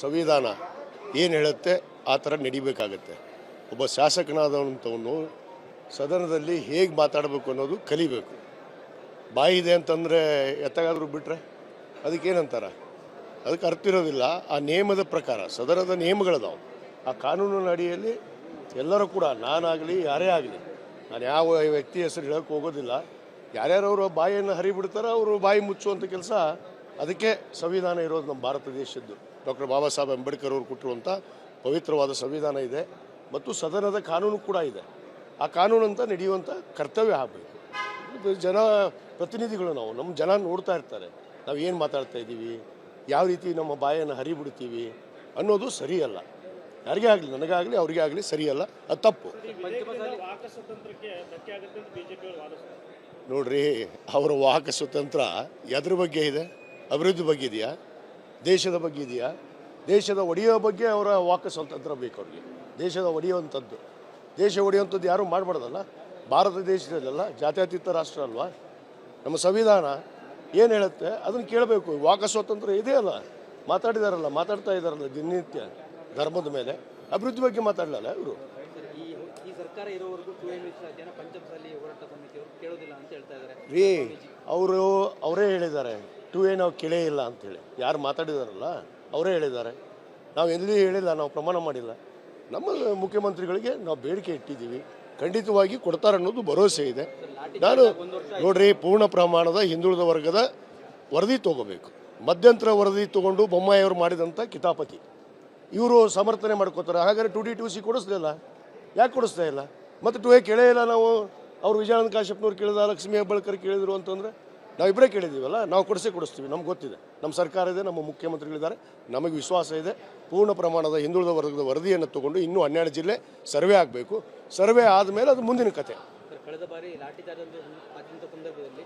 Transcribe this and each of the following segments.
ಸಂವಿಧಾನ ಏನು ಹೇಳುತ್ತೆ ಆ ಥರ ನಡಿಬೇಕಾಗತ್ತೆ. ಒಬ್ಬ ಶಾಸಕನಾದಂಥವನು ಸದನದಲ್ಲಿ ಹೇಗೆ ಮಾತಾಡಬೇಕು ಅನ್ನೋದು ಕಲಿಬೇಕು. ಬಾಯಿ ಇದೆ ಅಂತಂದರೆ ಎತ್ತಗಾದರೂ ಬಿಟ್ಟರೆ ಅದಕ್ಕೇನಂತಾರೆ, ಅದಕ್ಕೆ ಅರ್ಥ ಇರೋದಿಲ್ಲ. ಆ ನಿಯಮದ ಪ್ರಕಾರ ಸದನದ ನಿಯಮಗಳದಾವು. ಆ ಕಾನೂನಿನ ಅಡಿಯಲ್ಲಿ ಎಲ್ಲರೂ ಕೂಡ, ನಾನಾಗಲಿ ಯಾರೇ ಆಗಲಿ, ನಾನು ಯಾವ ವ್ಯಕ್ತಿ ಹೆಸರು ಹೇಳೋಕ್ಕೆ ಹೋಗೋದಿಲ್ಲ. ಯಾರ್ಯಾರವರು ಬಾಯಿಯನ್ನು ಹರಿಬಿಡ್ತಾರೋ ಅವರು ಬಾಯಿ ಮುಚ್ಚುವಂಥ ಕೆಲಸ. ಅದಕ್ಕೆ ಸಂವಿಧಾನ ಇರೋದು ನಮ್ಮ ಭಾರತ ದೇಶದ್ದು. ಡಾಕ್ಟರ್ ಬಾಬಾ ಸಾಹೇಬ್ ಅಂಬೇಡ್ಕರ್ ಅವರು ಕೊಟ್ಟಿರುವಂಥ ಪವಿತ್ರವಾದ ಸಂವಿಧಾನ ಇದೆ ಮತ್ತು ಸದನದ ಕಾನೂನು ಕೂಡ ಇದೆ. ಆ ಕಾನೂನಂತ ನಡೆಯುವಂಥ ಕರ್ತವ್ಯ ಆಗಬೇಕು. ಜನ ಪ್ರತಿನಿಧಿಗಳು ನಾವು, ನಮ್ಮ ಜನ ನೋಡ್ತಾ ಇರ್ತಾರೆ ನಾವು ಏನು ಮಾತಾಡ್ತಾ ಇದ್ದೀವಿ, ಯಾವ ರೀತಿ ನಮ್ಮ ಬಾಯನ್ನು ಹರಿಬಿಡ್ತೀವಿ ಅನ್ನೋದು ಸರಿಯಲ್ಲ. ಯಾರಿಗೇ ಆಗಲಿ, ನನಗಾಗಲಿ ಅವರಿಗೇ ಆಗಲಿ ಸರಿಯಲ್ಲ, ಅದು ತಪ್ಪು. ನೋಡ್ರಿ, ಅವರ ವಾಕ್ ಸ್ವತಂತ್ರ ಎದ್ರ ಬಗ್ಗೆ ಇದೆ? ಅಭಿವೃದ್ಧಿ ಬಗ್ಗೆ ಇದೆಯಾ? ದೇಶದ ಬಗ್ಗೆ ಇದೆಯಾ? ದೇಶದ ಒಡೆಯೋ ಬಗ್ಗೆ ಅವರ ವಾಕ್ ಸ್ವಾತಂತ್ರ್ಯ ಬೇಕು ಅವ್ರಿಗೆ. ದೇಶದ ಒಡೆಯುವಂಥದ್ದು, ದೇಶ ಒಡೆಯುವಂಥದ್ದು ಯಾರೂ ಮಾಡಬಾರ್ದಲ್ಲ. ಭಾರತ ದೇಶದಲ್ಲ, ಜಾತ್ಯತೀತ ರಾಷ್ಟ್ರ ಅಲ್ವಾ. ನಮ್ಮ ಸಂವಿಧಾನ ಏನು ಹೇಳುತ್ತೆ ಅದನ್ನು ಕೇಳಬೇಕು. ವಾಕ್ ಸ್ವಾತಂತ್ರ್ಯ ಇದೆಯಲ್ಲ, ಮಾತಾಡ್ತಾ ಇದ್ದಾರಲ್ಲ ದಿನನಿತ್ಯ ಧರ್ಮದ ಮೇಲೆ. ಅಭಿವೃದ್ಧಿ ಬಗ್ಗೆ ಮಾತಾಡಲ್ಲ ಇವರು. ಸರ್ಕಾರ ಇರೋವರೆಗೂ ಪಂಚಮಸಾಲಿ ಹೋರಾಟ ಸಮಿತಿಯವರು ಕೇಳೋದಿಲ್ಲ ಅಂತ ಹೇಳ್ತಾ ಇದ್ದಾರೆ ರೀ. ಅವರೇ ಹೇಳಿದ್ದಾರೆ 2A ನಾವು ಕೇಳೇ ಇಲ್ಲ ಅಂತೇಳಿ. ಯಾರು ಮಾತಾಡಿದಾರಲ್ಲ ಅವರೇ ಹೇಳಿದ್ದಾರೆ. ನಾವು ಎಲ್ಲಿ ಹೇಳಿಲ್ಲ, ನಾವು ಪ್ರಮಾಣ ಮಾಡಿಲ್ಲ. ನಮ್ಮ ಮುಖ್ಯಮಂತ್ರಿಗಳಿಗೆ ನಾವು ಬೇಡಿಕೆ ಇಟ್ಟಿದ್ದೀವಿ, ಖಂಡಿತವಾಗಿ ಕೊಡ್ತಾರೆ ಅನ್ನೋದು ಭರವಸೆ ಇದೆ. ನಾನು ನೋಡ್ರಿ, ಪೂರ್ಣ ಪ್ರಮಾಣದ ಹಿಂದುಳಿದ ವರ್ಗದ ವರದಿ ತೊಗೋಬೇಕು. ಮಧ್ಯಂತರ ವರದಿ ತೊಗೊಂಡು ಬೊಮ್ಮಾಯಿಯವರು ಮಾಡಿದಂಥ ಕಿತಾಪತಿ ಇವರು ಸಮರ್ಥನೆ ಮಾಡ್ಕೋತಾರೆ. ಹಾಗಾದರೆ 2D 2C ಕೊಡಿಸ್ಲಿಲ್ಲ, ಯಾಕೆ ಕೊಡಿಸ್ತಾ ಇಲ್ಲ? ಮತ್ತು 2A ಕೇಳೇ ಇಲ್ಲ ನಾವು. ಅವ್ರು ವಿಜಯಾನಂದ ಕಾಶ್ಯಪ್ನವ್ರು ಕೇಳಿದ, ಲಕ್ಷ್ಮೀ ಹೆಬ್ಬಾಳ್ಕರ್ ಕೇಳಿದ್ರು ಅಂತಂದರೆ ನಾವಿಬ್ಬರೇ ಕೇಳಿದ್ದೀವಲ್ಲ, ನಾವು ಕೊಡಿಸ್ತೀವಿ. ನಮ್ಗೆ ಗೊತ್ತಿದೆ, ನಮ್ಮ ಸರ್ಕಾರ ಇದೆ, ನಮ್ಮ ಮುಖ್ಯಮಂತ್ರಿಗಳಿದ್ದಾರೆ, ನಮಗೆ ವಿಶ್ವಾಸ ಇದೆ. ಪೂರ್ಣ ಪ್ರಮಾಣದ ಹಿಂದುಳಿದ ವರ್ಗದ ವರದಿಯನ್ನು ತೊಗೊಂಡು ಇನ್ನೂ 12 ಜಿಲ್ಲೆ ಸರ್ವೆ ಆಗಬೇಕು. ಸರ್ವೆ ಆದಮೇಲೆ ಅದು ಮುಂದಿನ ಕತೆ. ಕಳೆದ ಬಾರಿ ಲಾಠಿ ಚಾರ್ಜ್ ಆದಂಥ ಸಂದರ್ಭದಲ್ಲಿ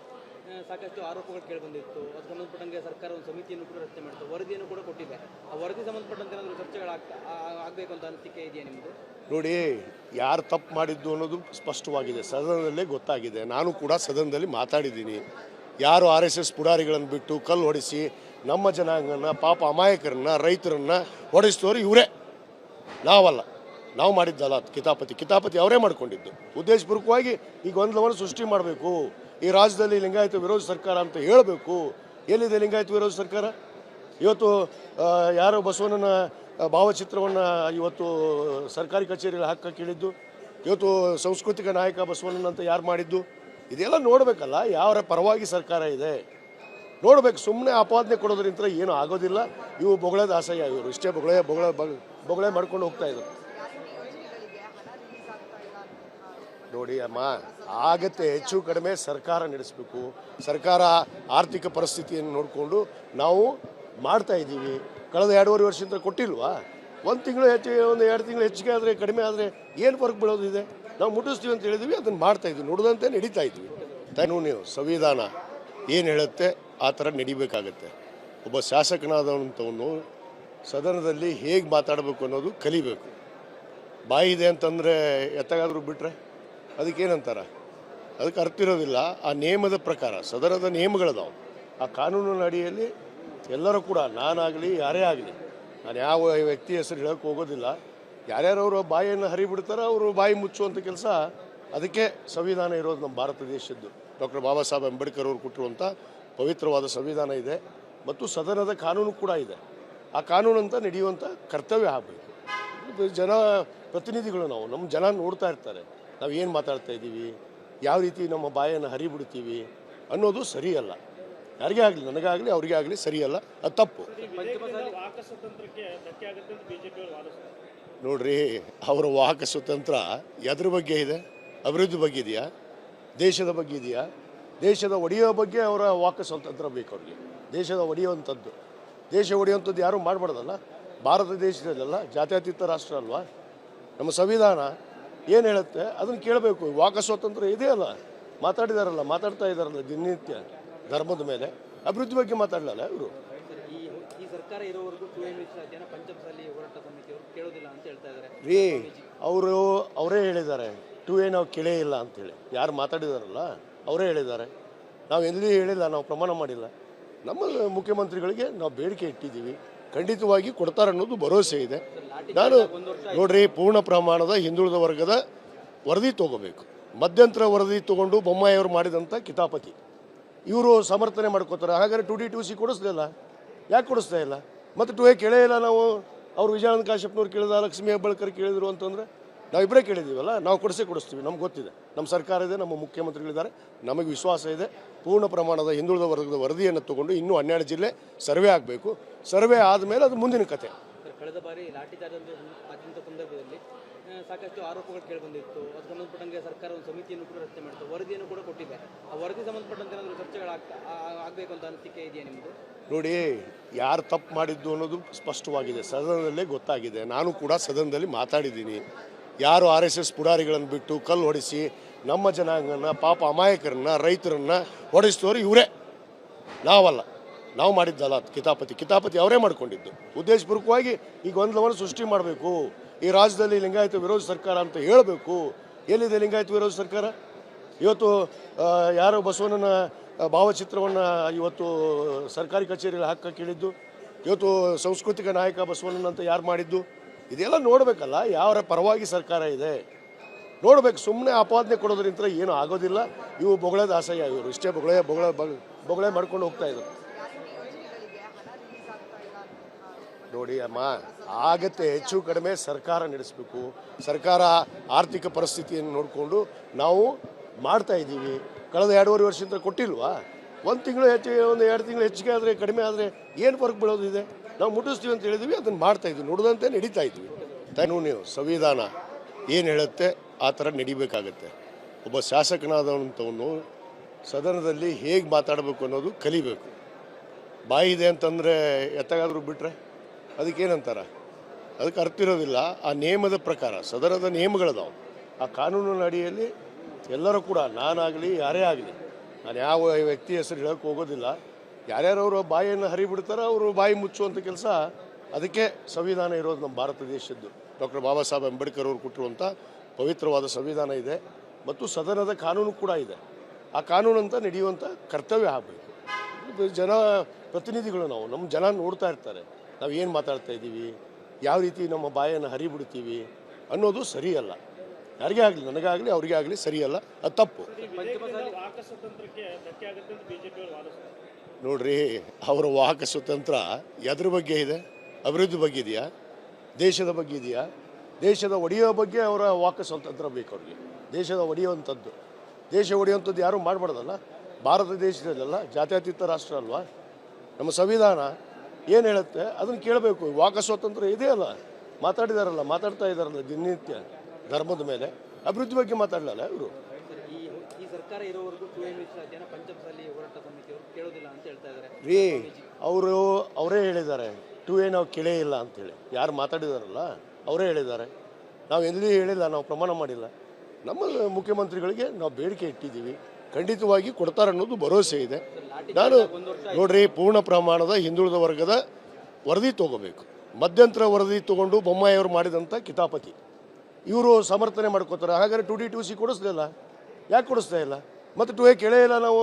ಸಾಕಷ್ಟು ಆರೋಪಗಳು ಕೇಳಿಬಂದಿತ್ತು. ಅದು ಸಂಬಂಧಪಟ್ಟಂಗೆ ಸರ್ಕಾರ ಒಂದು ಸಮಿತಿಯನ್ನು ಕೂಡ ರಚನೆ ಮಾಡಿತ್ತು, ವರದಿಯನ್ನು ಕೂಡ ಕೊಟ್ಟಿದೆ. ಆ ವರದಿ ಸಂಬಂಧಪಟ್ಟಂತೆ ಏನಾದರೂ ಚರ್ಚೆಗಳಾಗಬೇಕು ಅಂತ ಅನಿಸಿಕೆ ಇದೆಯಾ ನಿಮ್ಮದು? ನೋಡಿ, ಯಾರು ತಪ್ಪು ಮಾಡಿದ್ದು ಅನ್ನೋದು ಸ್ಪಷ್ಟವಾಗಿದೆ, ಸದನದಲ್ಲೇ ಗೊತ್ತಾಗಿದೆ. ನಾನು ಕೂಡ ಸದನದಲ್ಲಿ ಮಾತಾಡಿದ್ದೀನಿ. ಯಾರು RSS ಪುಡಾರಿಗಳನ್ನು ಬಿಟ್ಟು ಕಲ್ಲು ಹೊಡೆಸಿ ನಮ್ಮ ಜನಾಂಗನ, ಪಾಪ ಅಮಾಯಕರನ್ನ, ರೈತರನ್ನ ಹೊಡೆಸ್ತವ್ರು ಇವರೇ, ನಾವಲ್ಲ. ನಾವು ಮಾಡಿದ್ದಲ್ಲ ಕಿತಾಪತಿ ಅವರೇ ಮಾಡ್ಕೊಂಡಿದ್ದು. ಉದ್ದೇಶಪೂರ್ವಕವಾಗಿ ಈ ಗೊಂದಲವನ್ನು ಸೃಷ್ಟಿ ಮಾಡಬೇಕು. ಈ ರಾಜ್ಯದಲ್ಲಿ ಲಿಂಗಾಯತ ವಿರೋಧ ಸರ್ಕಾರ ಅಂತ ಹೇಳಬೇಕು. ಎಲ್ಲಿದೆ ಲಿಂಗಾಯತ ವಿರೋಧ ಸರ್ಕಾರ? ಇವತ್ತು ಯಾರೋ ಬಸವಣ್ಣನ ಭಾವಚಿತ್ರವನ್ನು ಇವತ್ತು ಸರ್ಕಾರಿ ಕಚೇರಿಯಲ್ಲಿ ಹಾಕಕ್ಕೆ ಹೇಳಿದ್ದು, ಇವತ್ತು ಸಾಂಸ್ಕೃತಿಕ ನಾಯಕ ಬಸವಣ್ಣನ ಅಂತ ಯಾರು ಮಾಡಿದ್ದು, ಇದೆಲ್ಲ ನೋಡಬೇಕಲ್ಲ. ಯಾರ ಪರವಾಗಿ ಸರ್ಕಾರ ಇದೆ ನೋಡಬೇಕು. ಸುಮ್ಮನೆ ಆಪಾದನೆ ಕೊಡೋದ್ರಿಂದ ಏನೂ ಆಗೋದಿಲ್ಲ. ಇವು ಬೊಗಳೆ ದಾಸಯ್ಯ, ಇವರು ಇಷ್ಟೇ ಬೊಗಳೆ ಮಾಡ್ಕೊಂಡು ಹೋಗ್ತಾ ಇದ್ರು. ನೋಡಿ ಅಮ್ಮ, ಆಗತ್ತೆ, ಹೆಚ್ಚು ಕಡಿಮೆ ಸರ್ಕಾರ ನಡೆಸಬೇಕು. ಸರ್ಕಾರ ಆರ್ಥಿಕ ಪರಿಸ್ಥಿತಿಯನ್ನು ನೋಡಿಕೊಂಡು ನಾವು ಮಾಡ್ತಾ ಇದ್ದೀವಿ. ಕಳೆದ 2.5 ವರ್ಷದಿಂದ ಕೊಟ್ಟಿಲ್ವಾ? 1 ತಿಂಗಳು ಹೆಚ್ಚು, 1-2 ತಿಂಗಳು ಹೆಚ್ಚಿಗೆ ಆದರೆ ಕಡಿಮೆ ಆದರೆ ಏನು ಫರ್ಕ್ ಬೀಳೋದಿದೆ? ನಾವು ಮುಟ್ಟಿಸ್ತೀವಿ ಅಂತ ಹೇಳಿದ್ವಿ, ಅದನ್ನು ಮಾಡ್ತಾ ಇದ್ವಿ, ನುಡಿದಂತೆ ನಡೀತಾ ಇದ್ವಿ. ಕಾನೂನು ಸಂವಿಧಾನ ಏನು ಹೇಳುತ್ತೆ ಆ ಥರ ನಡಿಬೇಕಾಗತ್ತೆ. ಒಬ್ಬ ಶಾಸಕನಾದಂಥವನು ಸದನದಲ್ಲಿ ಹೇಗೆ ಮಾತಾಡಬೇಕು ಅನ್ನೋದು ಕಲಿಬೇಕು. ಬಾಯಿ ಇದೆ ಅಂತಂದರೆ ಎತ್ತಗಾದರೂ ಬಿಟ್ಟರೆ ಅದಕ್ಕೇನಂತಾರೆ, ಅದಕ್ಕೆ ಅರ್ಥ ಇರೋದಿಲ್ಲ. ಆ ನಿಯಮದ ಪ್ರಕಾರ ಸದನದ ನಿಯಮಗಳದಾವು. ಆ ಕಾನೂನಿನ ಅಡಿಯಲ್ಲಿ ಎಲ್ಲರೂ ಕೂಡ, ನಾನಾಗಲಿ ಯಾರೇ ಆಗಲಿ, ನಾನು ಯಾವ ವ್ಯಕ್ತಿ ಹೆಸರು ಹೇಳೋಕ್ಕೆ ಹೋಗೋದಿಲ್ಲ. ಯಾರ್ಯಾರವರು ಬಾಯಿಯನ್ನು ಹರಿಬಿಡ್ತಾರೋ ಅವರು ಬಾಯಿ ಮುಚ್ಚುವಂಥ ಕೆಲಸ. ಅದಕ್ಕೆ ಸಂವಿಧಾನ ಇರೋದು ನಮ್ಮ ಭಾರತ ದೇಶದ್ದು. ಡಾಕ್ಟರ್ ಬಾಬಾ ಸಾಹೇಬ್ ಅಂಬೇಡ್ಕರ್ ಅವರು ಕೊಟ್ಟಿರುವಂಥ ಪವಿತ್ರವಾದ ಸಂವಿಧಾನ ಇದೆ ಮತ್ತು ಸದನದ ಕಾನೂನು ಕೂಡ ಇದೆ. ಆ ಕಾನೂನಂತ ನಡೆಯುವಂಥ ಕರ್ತವ್ಯ ಆಗಬೇಕು. ಜನ ಪ್ರತಿನಿಧಿಗಳು ನಾವು, ನಮ್ಮ ಜನ ನೋಡ್ತಾ ಇರ್ತಾರೆ ನಾವು ಏನು ಮಾತಾಡ್ತಾ ಇದ್ದೀವಿ, ಯಾವ ರೀತಿ ನಮ್ಮ ಬಾಯನ್ನು ಹರಿಬಿಡ್ತೀವಿ ಅನ್ನೋದು ಸರಿಯಲ್ಲ. ಯಾರಿಗೇ ಆಗಲಿ, ನನಗಾಗಲಿ ಅವರಿಗೇ ಆಗಲಿ ಸರಿಯಲ್ಲ, ಅದು ತಪ್ಪು. ನೋಡ್ರಿ, ಅವರ ವಾಕ್ ಸ್ವತಂತ್ರ ಎದ್ರ ಬಗ್ಗೆ ಇದೆ? ಅಭಿವೃದ್ಧಿ ಬಗ್ಗೆ ಇದೆಯಾ? ದೇಶದ ಬಗ್ಗೆ ಇದೆಯಾ? ದೇಶದ ಒಡೆಯೋ ಬಗ್ಗೆ ಅವರ ವಾಕ್ ಸ್ವಾತಂತ್ರ್ಯ ಬೇಕು ಅವ್ರಿಗೆ. ದೇಶದ ಒಡೆಯುವಂಥದ್ದು, ದೇಶ ಒಡೆಯುವಂಥದ್ದು ಯಾರೂ ಮಾಡಬಾರ್ದಲ್ಲ. ಭಾರತ ದೇಶದಲ್ಲ, ಜಾತ್ಯತೀತ ರಾಷ್ಟ್ರ ಅಲ್ವಾ. ನಮ್ಮ ಸಂವಿಧಾನ ಏನು ಹೇಳುತ್ತೆ ಅದನ್ನು ಕೇಳಬೇಕು. ವಾಕ್ ಸ್ವಾತಂತ್ರ್ಯ ಇದೆಯಲ್ಲ, ಮಾತಾಡ್ತಾ ಇದ್ದಾರಲ್ಲ ದಿನನಿತ್ಯ ಧರ್ಮದ ಮೇಲೆ. ಅಭಿವೃದ್ಧಿ ಬಗ್ಗೆ ಮಾತಾಡಲ್ಲ ಇವರು. ಈ ಸರ್ಕಾರ ಇರೋವರೆಗೂ ಪಂಚಮಸಾಲಿ ಹೋರಾಟ ಸಮಿತಿಯವರು ಕೇಳೋದಿಲ್ಲ ಅಂತ ಹೇಳ್ತಾ ಇದ್ದಾರೆ ರೀ. ಅವರೇ ಹೇಳಿದ್ದಾರೆ 2A ನಾವು ಕೇಳೇ ಇಲ್ಲ ಅಂತೇಳಿ. ಯಾರು ಮಾತಾಡಿದಾರಲ್ಲ ಅವರೇ ಹೇಳಿದ್ದಾರೆ. ನಾವು ಎಲ್ಲಿ ಹೇಳಿಲ್ಲ, ನಾವು ಪ್ರಮಾಣ ಮಾಡಿಲ್ಲ. ನಮ್ಮ ಮುಖ್ಯಮಂತ್ರಿಗಳಿಗೆ ನಾವು ಬೇಡಿಕೆ ಇಟ್ಟಿದ್ದೀವಿ, ಖಂಡಿತವಾಗಿ ಕೊಡ್ತಾರೆ ಅನ್ನೋದು ಭರವಸೆ ಇದೆ. ನಾನು ನೋಡ್ರಿ, ಪೂರ್ಣ ಪ್ರಮಾಣದ ಹಿಂದುಳಿದ ವರ್ಗದ ವರದಿ ತಗೋಬೇಕು. ಮಧ್ಯಂತರ ವರದಿ ತಗೊಂಡು ಬೊಮ್ಮಾಯಿಯವರು ಮಾಡಿದಂಥ ಕಿತಾಪತಿ ಇವರು ಸಮರ್ಥನೆ ಮಾಡ್ಕೋತಾರೆ. ಹಾಗಾದ್ರೆ 2D2C ಕೊಡಿಸ್ಲಿಲ್ಲ, ಯಾಕೆ ಕೊಡಿಸ್ತಾ ಇಲ್ಲ? ಮತ್ತು 2A ಕೇಳೇ ಇಲ್ಲ ನಾವು. ಅವ್ರು ವಿಜಯಾನಂದ ಕಾಶ್ಯಪ್ನವ್ರು ಕೇಳಿದ, ಲಕ್ಷ್ಮೀ ಹೆಬ್ಬಾಳ್ಕರ್ ಕೇಳಿದ್ರು ಅಂತಂದರೆ ನಾವಿಬ್ಬರೇ ಕೇಳಿದ್ದೀವಲ್ಲ, ನಾವು ಕೊಡಿಸ್ತೀವಿ. ನಮ್ಗೆ ಗೊತ್ತಿದೆ, ನಮ್ಮ ಸರ್ಕಾರ ಇದೆ, ನಮ್ಮ ಮುಖ್ಯಮಂತ್ರಿಗಳಿದ್ದಾರೆ, ನಮಗೆ ವಿಶ್ವಾಸ ಇದೆ. ಪೂರ್ಣ ಪ್ರಮಾಣದ ಹಿಂದುಳಿದ ವರ್ಗದ ವರದಿಯನ್ನು ತಗೊಂಡು ಇನ್ನೂ 12 ಜಿಲ್ಲೆ ಸರ್ವೆ ಆಗಬೇಕು. ಸರ್ವೆ ಆದಮೇಲೆ ಅದು ಮುಂದಿನ ಕತೆ. ಕಳೆದ ಬಾರಿ ಲಾಠಿ ಚಾರ್ಜ್ ಆದಂಥ ಸಂದರ್ಭದಲ್ಲಿ ಸಾಕಷ್ಟು ಆರೋಪಗಳು ಕೇಳಿಬಂದಿತ್ತು. ಅದಕ್ಕೆ ಸಂಬಂಧಪಟ್ಟಂಗೆ ಸರ್ಕಾರ ಒಂದು ಸಮಿತಿಯನ್ನು ಕೂಡ ರಚನೆ ಮಾಡಿತ್ತು, ವರದಿಯನ್ನು ಕೂಡ ಕೊಟ್ಟಿದೆ. ಆ ವರದಿ ಸಂಬಂಧಪಟ್ಟಂತೆ ಏನಾದರೂ ಚರ್ಚೆಗಳಾಗಬೇಕು ಅಂತ ಅನಿಸಿಕೆ ಇದೆಯಾ ನಿಮ್ಮದು? ನೋಡಿ, ಯಾರು ತಪ್ಪು ಮಾಡಿದ್ದು ಅನ್ನೋದು ಸ್ಪಷ್ಟವಾಗಿದೆ, ಸದನದಲ್ಲೇ ಗೊತ್ತಾಗಿದೆ. ನಾನು ಕೂಡ ಸದನದಲ್ಲಿ ಮಾತಾಡಿದ್ದೀನಿ. ಯಾರು RSS ಪುಡಾರಿಗಳನ್ನು ಬಿಟ್ಟು ಕಲ್ಲು ಹೊಡಿಸಿ ನಮ್ಮ ಜನಾಂಗನ, ಪಾಪ ಅಮಾಯಕರನ್ನ, ರೈತರನ್ನ ಹೊಡೆಸ್ತವ್ರು ಇವರೇ, ನಾವಲ್ಲ. ನಾವು ಮಾಡಿದ್ದಲ್ಲ ಕಿತಾಪತಿ ಅವರೇ ಮಾಡ್ಕೊಂಡಿದ್ದು. ಉದ್ದೇಶಪೂರ್ವಕವಾಗಿ ಈ ಗೊಂದಲವನ್ನು ಸೃಷ್ಟಿ ಮಾಡಬೇಕು. ಈ ರಾಜ್ಯದಲ್ಲಿ ಲಿಂಗಾಯತ ವಿರೋಧ ಸರ್ಕಾರ ಅಂತ ಹೇಳಬೇಕು. ಎಲ್ಲಿದೆ ಲಿಂಗಾಯತ ವಿರೋಧ ಸರ್ಕಾರ? ಇವತ್ತು ಯಾರೋ ಬಸವಣ್ಣನ ಭಾವಚಿತ್ರವನ್ನು ಇವತ್ತು ಸರ್ಕಾರಿ ಕಚೇರಿಯಲ್ಲಿ ಹಾಕಕ್ಕೆ ಹೇಳಿದ್ದು, ಇವತ್ತು ಸಾಂಸ್ಕೃತಿಕ ನಾಯಕ ಬಸವಣ್ಣನ ಅಂತ ಯಾರು ಮಾಡಿದ್ದು, ಇದೆಲ್ಲ ನೋಡಬೇಕಲ್ಲ. ಯಾರ ಪರವಾಗಿ ಸರ್ಕಾರ ಇದೆ ನೋಡಬೇಕು. ಸುಮ್ಮನೆ ಆಪಾದನೆ ಕೊಡೋದ್ರಿಂದ ಏನೂ ಆಗೋದಿಲ್ಲ. ಇವು ಬೊಗಳೆ ದಾಸಯ್ಯ, ಇವರು ಇಷ್ಟೇ ಬೊಗಳೆ ಮಾಡ್ಕೊಂಡು ಹೋಗ್ತಾ ಇದ್ರು. ನೋಡಿ ಅಮ್ಮ, ಆಗತ್ತೆ, ಹೆಚ್ಚು ಕಡಿಮೆ ಸರ್ಕಾರ ನಡೆಸಬೇಕು. ಸರ್ಕಾರ ಆರ್ಥಿಕ ಪರಿಸ್ಥಿತಿಯನ್ನು ನೋಡಿಕೊಂಡು ನಾವು ಮಾಡ್ತಾ ಇದ್ದೀವಿ. ಕಳೆದ 2.5 ವರ್ಷದಿಂದ ಕೊಟ್ಟಿಲ್ವಾ? 1 ತಿಂಗಳು ಹೆಚ್ಚಿಗೆ, 1-2 ತಿಂಗಳು ಹೆಚ್ಚಿಗೆ ಆದರೆ ಕಡಿಮೆ ಆದರೆ ಏನು ಫರ್ಕ್ ಬೀಳೋದಿದೆ? ನಾವು ಮುಟ್ಟಿಸ್ತೀವಿ ಅಂತ ಹೇಳಿದ್ವಿ, ಅದನ್ನು ಮಾಡ್ತಾ ಇದ್ವಿ, ನುಡಿದಂತೆ ನಡೀತಾ ಇದ್ವಿ. ಕಾನೂನು ಸಂವಿಧಾನ ಏನು ಹೇಳುತ್ತೆ ಆ ಥರ ನಡಿಬೇಕಾಗತ್ತೆ. ಒಬ್ಬ ಶಾಸಕನಾದಂಥವನು ಸದನದಲ್ಲಿ ಹೇಗೆ ಮಾತಾಡಬೇಕು ಅನ್ನೋದು ಕಲಿಬೇಕು. ಬಾಯಿ ಇದೆ ಅಂತಂದರೆ ಎತ್ತಗಾದರೂ ಬಿಟ್ಟರೆ ಅದಕ್ಕೇನಂತಾರ? ಅದಕ್ಕೆ ಅರ್ಥ ಇರೋದಿಲ್ಲ. ಆ ನಿಯಮದ ಪ್ರಕಾರ ಸದನದ ನಿಯಮಗಳದಾವು. ಆ ಕಾನೂನಿನ ಅಡಿಯಲ್ಲಿ ಎಲ್ಲರೂ ಕೂಡ, ನಾನಾಗಲಿ ಯಾರೇ ಆಗಲಿ, ನಾನು ಯಾವ ವ್ಯಕ್ತಿ ಹೆಸರು ಹೇಳೋಕ್ಕೆ ಹೋಗೋದಿಲ್ಲ. ಯಾರ್ಯಾರವರು ಬಾಯಿಯನ್ನು ಹರಿಬಿಡ್ತಾರೋ ಅವರು ಬಾಯಿ ಮುಚ್ಚುವಂಥ ಕೆಲಸ. ಅದಕ್ಕೆ ಸಂವಿಧಾನ ಇರೋದು ನಮ್ಮ ಭಾರತ ದೇಶದ್ದು. ಡಾಕ್ಟರ್ ಬಾಬಾ ಸಾಹೇಬ್ ಅಂಬೇಡ್ಕರ್ ಅವರು ಕೊಟ್ಟಿರುವಂಥ ಪವಿತ್ರವಾದ ಸಂವಿಧಾನ ಇದೆ, ಮತ್ತು ಸದನದ ಕಾನೂನು ಕೂಡ ಇದೆ. ಆ ಕಾನೂನಂತ ನಡೆಯುವಂಥ ಕರ್ತವ್ಯ ಆಗಬೇಕು. ಜನ ಪ್ರತಿನಿಧಿಗಳು ನಾವು, ನಮ್ಮ ಜನ ನೋಡ್ತಾ ಇರ್ತಾರೆ ನಾವು ಏನು ಮಾತಾಡ್ತಾ ಇದ್ದೀವಿ, ಯಾವ ರೀತಿ ನಮ್ಮ ಬಾಯನ್ನು ಹರಿಬಿಡ್ತೀವಿ ಅನ್ನೋದು ಸರಿಯಲ್ಲ. ಯಾರಿಗೇ ಆಗಲಿ, ನನಗಾಗಲಿ ಅವರಿಗೇ ಆಗಲಿ ಸರಿಯಲ್ಲ, ಅದು ತಪ್ಪು. ನೋಡ್ರಿ, ಅವರ ವಾಕ್ ಸ್ವತಂತ್ರ ಎದ್ರ ಬಗ್ಗೆ ಇದೆ? ಅಭಿವೃದ್ಧಿ ಬಗ್ಗೆ ಇದೆಯಾ? ದೇಶದ ಬಗ್ಗೆ ಇದೆಯಾ? ದೇಶದ ಒಡೆಯೋ ಬಗ್ಗೆ ಅವರ ವಾಕ್ ಸ್ವಾತಂತ್ರ್ಯ ಬೇಕು ಅವ್ರಿಗೆ. ದೇಶದ ಒಡೆಯುವಂಥದ್ದು, ದೇಶ ಒಡೆಯುವಂಥದ್ದು ಯಾರೂ ಮಾಡಬಾರ್ದಲ್ಲ. ಭಾರತ ದೇಶದಲ್ಲ, ಜಾತ್ಯತೀತ ರಾಷ್ಟ್ರ ಅಲ್ವಾ? ನಮ್ಮ ಸಂವಿಧಾನ ಏನು ಹೇಳುತ್ತೆ ಅದನ್ನು ಕೇಳಬೇಕು. ವಾಕ್ ಸ್ವಾತಂತ್ರ್ಯ ಇದೆಯಲ್ಲ, ಮಾತಾಡ್ತಾ ಇದ್ದಾರಲ್ಲ ದಿನನಿತ್ಯ ಧರ್ಮದ ಮೇಲೆ. ಅಭಿವೃದ್ಧಿ ಬಗ್ಗೆ ಮಾತಾಡಲ್ಲ ಇವರು. ಈ ಸರ್ಕಾರ ಇರೋವರೆಗೂ ಪಂಚಮಸಾಲಿ ಹೋರಾಟ ಸಮಿತಿಯವರು ಕೇಳೋದಿಲ್ಲ ಅಂತ ಹೇಳ್ತಾ ಇದ್ದಾರೆ ರೀ. ಅವರೇ ಹೇಳಿದ್ದಾರೆ 2A ನಾವು ಕೇಳೇ ಇಲ್ಲ ಅಂತೇಳಿ. ಯಾರು ಮಾತಾಡಿದಾರಲ್ಲ ಅವರೇ ಹೇಳಿದ್ದಾರೆ. ನಾವು ಎಲ್ಲಿ ಹೇಳಿಲ್ಲ, ನಾವು ಪ್ರಮಾಣ ಮಾಡಿಲ್ಲ. ನಮ್ಮ ಮುಖ್ಯಮಂತ್ರಿಗಳಿಗೆ ನಾವು ಬೇಡಿಕೆ ಇಟ್ಟಿದ್ದೀವಿ, ಖಂಡಿತವಾಗಿ ಕೊಡ್ತಾರೆ ಅನ್ನೋದು ಭರವಸೆ ಇದೆ. ನಾನು ನೋಡ್ರಿ, ಪೂರ್ಣ ಪ್ರಮಾಣದ ಹಿಂದುಳಿದ ವರ್ಗದ ವರದಿ ತಗೋಬೇಕು. ಮಧ್ಯಂತರ ವರದಿ ತಗೊಂಡು ಬೊಮ್ಮಾಯಿಯವರು ಮಾಡಿದಂಥ ಕಿತಾಪತಿ ಇವರು ಸಮರ್ಥನೆ ಮಾಡ್ಕೋತಾರೆ. ಹಾಗಾದ್ರೆ 2D2C ಕೊಡಿಸ್ಲಿಲ್ಲ, ಯಾಕೆ ಕೊಡಿಸ್ತಾ ಇಲ್ಲ? ಮತ್ತು 2A ಕೇಳೇ ಇಲ್ಲ ನಾವು.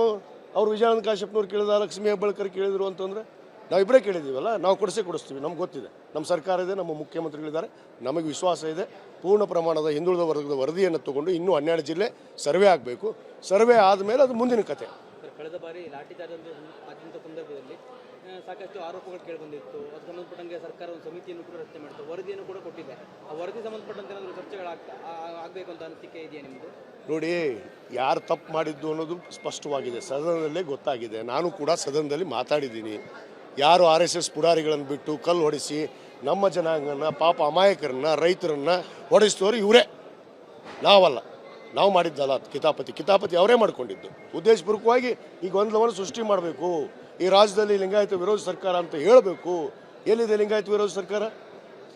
ಅವ್ರು ವಿಜಯಾನಂದ ಕಾಶ್ಯಪ್ನವ್ರು ಕೇಳಿದ, ಲಕ್ಷ್ಮೀ ಹೆಬ್ಬಾಳ್ಕರ್ ಕೇಳಿದ್ರು ಅಂತಂದರೆ ನಾವಿಬ್ಬರೇ ಕೇಳಿದ್ದೀವಲ್ಲ, ನಾವು ಕೊಡಿಸ್ತೀವಿ. ನಮ್ಗೆ ಗೊತ್ತಿದೆ, ನಮ್ಮ ಸರ್ಕಾರ ಇದೆ, ನಮ್ಮ ಮುಖ್ಯಮಂತ್ರಿಗಳಿದ್ದಾರೆ, ನಮಗೆ ವಿಶ್ವಾಸ ಇದೆ. ಪೂರ್ಣ ಪ್ರಮಾಣದ ಹಿಂದುಳಿದ ವರ್ಗದ ವರದಿಯನ್ನು ತಗೊಂಡು ಇನ್ನೂ 12 ಜಿಲ್ಲೆ ಸರ್ವೆ ಆಗಬೇಕು. ಸರ್ವೆ ಆದಮೇಲೆ ಅದು ಮುಂದಿನ ಕತೆ. ಕಳೆದ ಬಾರಿ ಲಾಠಿ ಚಾರ್ಜ್ ಆದಂಥ ಸಂದರ್ಭದಲ್ಲಿ ಸಾಕಷ್ಟು ಆರೋಪಗಳು ಕೇಳಿಬಂದಿತ್ತು. ಅದಕ್ಕೆ ಸಂಬಂಧಪಟ್ಟಂಗೆ ಸರ್ಕಾರ ಒಂದು ಸಮಿತಿಯನ್ನು ಕೂಡ ರಚನೆ ಮಾಡಿತ್ತು, ವರದಿಯನ್ನು ಕೂಡ ಕೊಟ್ಟಿದೆ. ಆ ವರದಿ ಸಂಬಂಧಪಟ್ಟಂತೆ ಏನಾದರೂ ಚರ್ಚೆಗಳಾಗಬೇಕು ಅಂತ ಅನಿಸಿಕೆ ಇದೆಯಾ ನಿಮ್ಮದು? ನೋಡಿ, ಯಾರು ತಪ್ಪು ಮಾಡಿದ್ದು ಅನ್ನೋದು ಸ್ಪಷ್ಟವಾಗಿದೆ, ಸದನದಲ್ಲೇ ಗೊತ್ತಾಗಿದೆ. ನಾನು ಕೂಡ ಸದನದಲ್ಲಿ ಮಾತಾಡಿದ್ದೀನಿ. ಯಾರು RSS ಪುಡಾರಿಗಳನ್ನು ಬಿಟ್ಟು ಕಲ್ಲು ಹೊಡಿಸಿ ನಮ್ಮ ಜನಾಂಗನ, ಪಾಪ ಅಮಾಯಕರನ್ನ, ರೈತರನ್ನ ಹೊಡೆಸ್ತವ್ರು ಇವರೇ, ನಾವಲ್ಲ. ನಾವು ಮಾಡಿದ್ದಲ್ಲ ಕಿತಾಪತಿ ಅವರೇ ಮಾಡ್ಕೊಂಡಿದ್ದು. ಉದ್ದೇಶಪೂರ್ವಕವಾಗಿ ಈ ಗೊಂದಲವನ್ನು ಸೃಷ್ಟಿ ಮಾಡಬೇಕು. ಈ ರಾಜ್ಯದಲ್ಲಿ ಲಿಂಗಾಯತ ವಿರೋಧ ಸರ್ಕಾರ ಅಂತ ಹೇಳಬೇಕು. ಎಲ್ಲಿದೆ ಲಿಂಗಾಯತ ವಿರೋಧ ಸರ್ಕಾರ?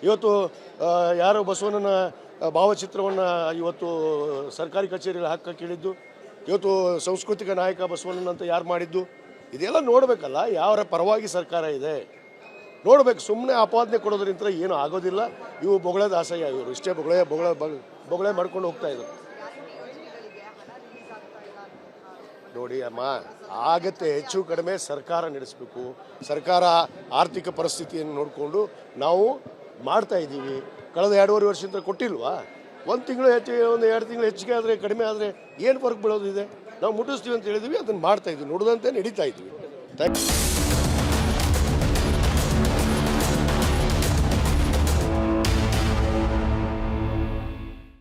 ಇವತ್ತು ಯಾರೋ ಬಸವಣ್ಣನ ಭಾವಚಿತ್ರವನ್ನು ಇವತ್ತು ಸರ್ಕಾರಿ ಕಚೇರಿಯಲ್ಲಿ ಹಾಕಕ್ಕೆ ಹೇಳಿದ್ದು, ಇವತ್ತು ಸಾಂಸ್ಕೃತಿಕ ನಾಯಕ ಬಸವಣ್ಣನ ಅಂತ ಯಾರು ಮಾಡಿದ್ದು, ಇದೆಲ್ಲ ನೋಡಬೇಕಲ್ಲ. ಯಾರ ಪರವಾಗಿ ಸರ್ಕಾರ ಇದೆ ನೋಡಬೇಕು. ಸುಮ್ಮನೆ ಆಪಾದನೆ ಕೊಡೋದ್ರಿಂದ ಏನೂ ಆಗೋದಿಲ್ಲ. ಇವು ಬೊಗಳೆ ದಾಸಯ್ಯ, ಇವರು ಇಷ್ಟೇ ಬೊಗಳೆ ಮಾಡ್ಕೊಂಡು ಹೋಗ್ತಾ ಇದ್ರು. ನೋಡಿ ಅಮ್ಮ, ಆಗತ್ತೆ ಹೆಚ್ಚು ಕಡಿಮೆ ಸರ್ಕಾರ ನಡೆಸಬೇಕು. ಸರ್ಕಾರ ಆರ್ಥಿಕ ಪರಿಸ್ಥಿತಿಯನ್ನು ನೋಡಿಕೊಂಡು ನಾವು ಮಾಡ್ತಾ ಇದ್ದೀವಿ. ಕಳೆದ 2.5 ವರ್ಷದಿಂದ ಕೊಟ್ಟಿಲ್ವಾ? 1 ತಿಂಗಳು ಹೆಚ್ಚು, 1-2 ತಿಂಗಳು ಹೆಚ್ಚಿಗೆ ಆದರೆ ಕಡಿಮೆ ಆದರೆ ಏನು ಫರ್ಕ್ ಬೀಳೋದಿದೆ? ನಾವು ಮುಟ್ಟಿಸ್ತೀವಿ ಅಂತ ಹೇಳಿದ್ವಿ, ಅದನ್ನು ಮಾಡ್ತಾ ಇದ್ವಿ, ನುಡಿದಂತೆ ನಡೀತಾ ಇದ್ವಿ. Thank you.